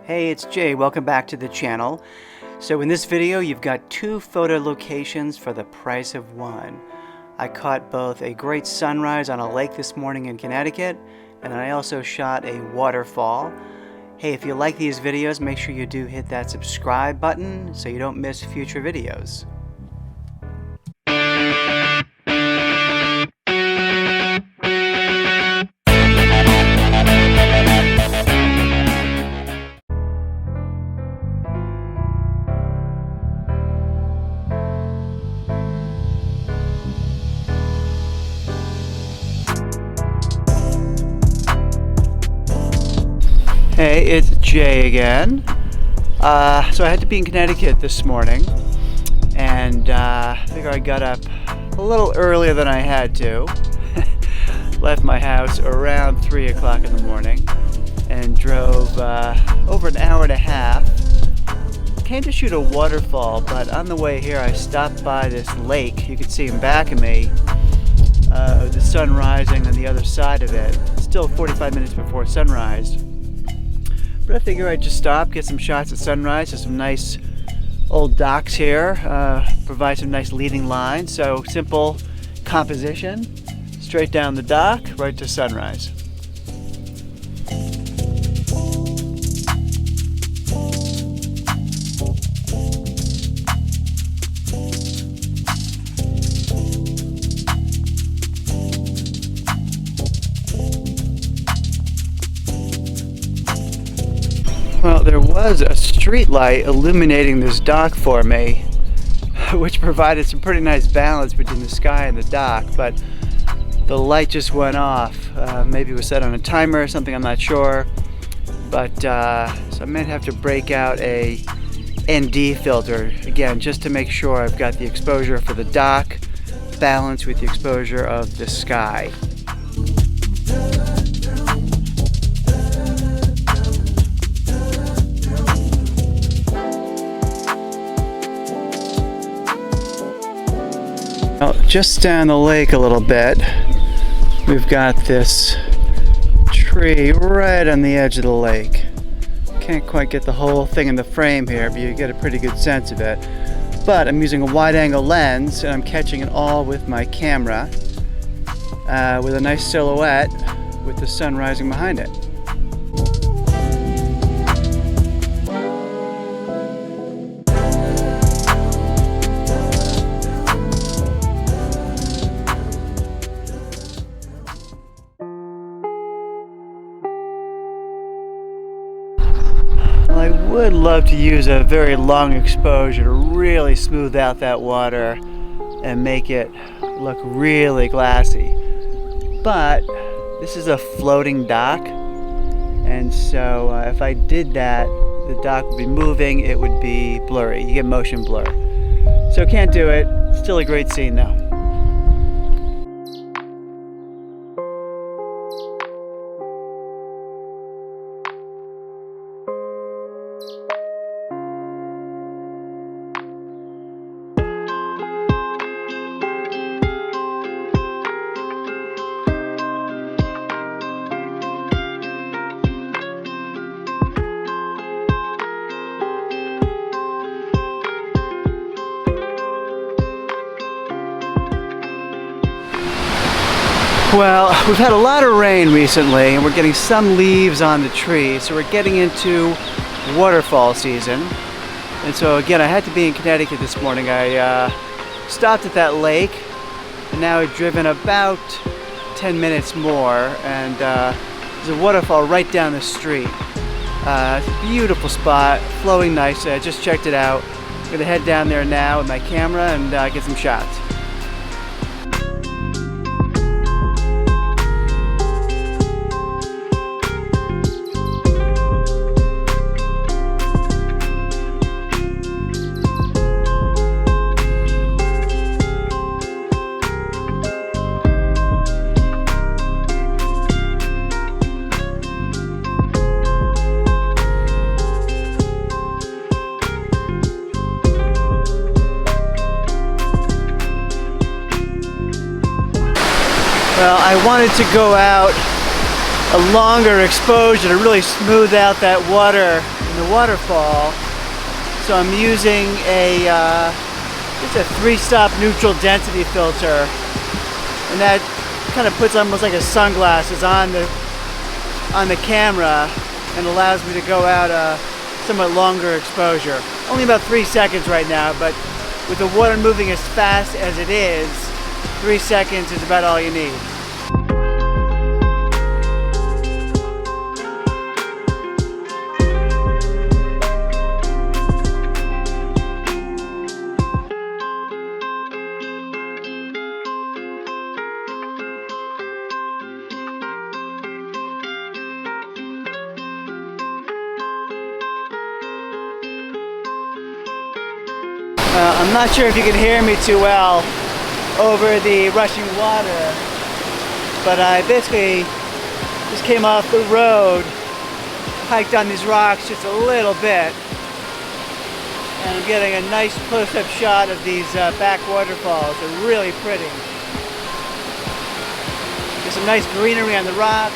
Hey, it's Jay. Welcome back to the channel. So in this video, you've got two photo locations for the price of one. I caught both a great sunrise on a lake this morning in Connecticut, and then I also shot a waterfall. Hey, if you like these videos, make sure you do hit that subscribe button so you don't miss future videos. Hey, it's Jay again. So I had to be in Connecticut this morning, and I figure I got up a little earlier than I had to. Left my house around 3 o'clock in the morning and drove over an hour and a half. Came to shoot a waterfall, but on the way here I stopped by this lake. You can see in back of me the sun rising on the other side of it. It's still 45 minutes before sunrise. But I figure I'd just stop, get some shots at sunrise. There's some nice old docks here, provide some nice leading lines. So simple composition, straight down the dock, right to sunrise. Well, there was a street light illuminating this dock for me, which provided some pretty nice balance between the sky and the dock, but the light just went off. Maybe it was set on a timer or something, I'm not sure. But so I might have to break out a ND filter, again, just to make sure I've got the exposure for the dock balanced with the exposure of the sky. Well, just down the lake a little bit, we've got this tree right on the edge of the lake. Can't quite get the whole thing in the frame here, but you get a pretty good sense of it. But I'm using a wide-angle lens, and I'm catching it all with my camera, with a nice silhouette with the sun rising behind it. I would love to use a very long exposure to really smooth out that water and make it look really glassy. But this is a floating dock, and so if I did that, the dock would be moving, it would be blurry. You get motion blur. So can't do it. Still a great scene though. Well, we've had a lot of rain recently, and we're getting some leaves on the trees, so we're getting into waterfall season. And so again, I had to be in Connecticut this morning. I stopped at that lake, and now I've driven about 10 minutes more, and there's a waterfall right down the street. It's a beautiful spot, flowing nicely. I just checked it out. I'm gonna head down there now with my camera and get some shots. Well, I wanted to go out a longer exposure to really smooth out that water the waterfall. So I'm using just a 3-stop neutral density filter, and that kind of puts almost like a sunglasses on the camera and allows me to go out a somewhat longer exposure. Only about 3 seconds right now, but with the water moving as fast as it is, 3 seconds is about all you need. I'm not sure if you can hear me too well over the rushing water, but I basically just came off the road, hiked on these rocks just a little bit, and I'm getting a nice close-up shot of these back waterfalls. They're really pretty. There's some nice greenery on the rocks.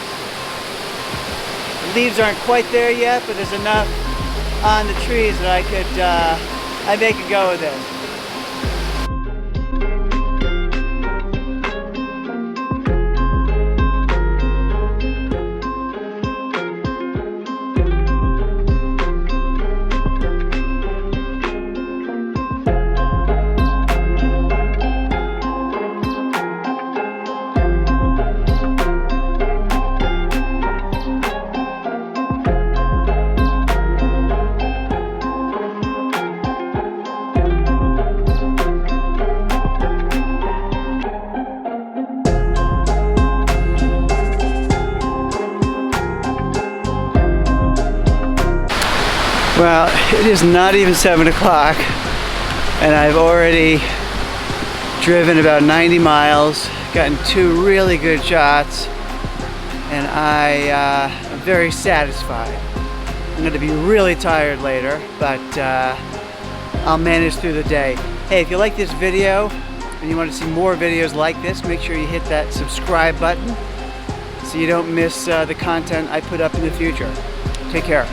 The leaves aren't quite there yet, but there's enough on the trees that I'd make a go with it. Well, it is not even 7 o'clock, and I've already driven about 90 miles, gotten 2 really good shots, and I am very satisfied. I'm going to be really tired later, but I'll manage through the day. Hey, if you like this video and you want to see more videos like this, make sure you hit that subscribe button so you don't miss the content I put up in the future. Take care.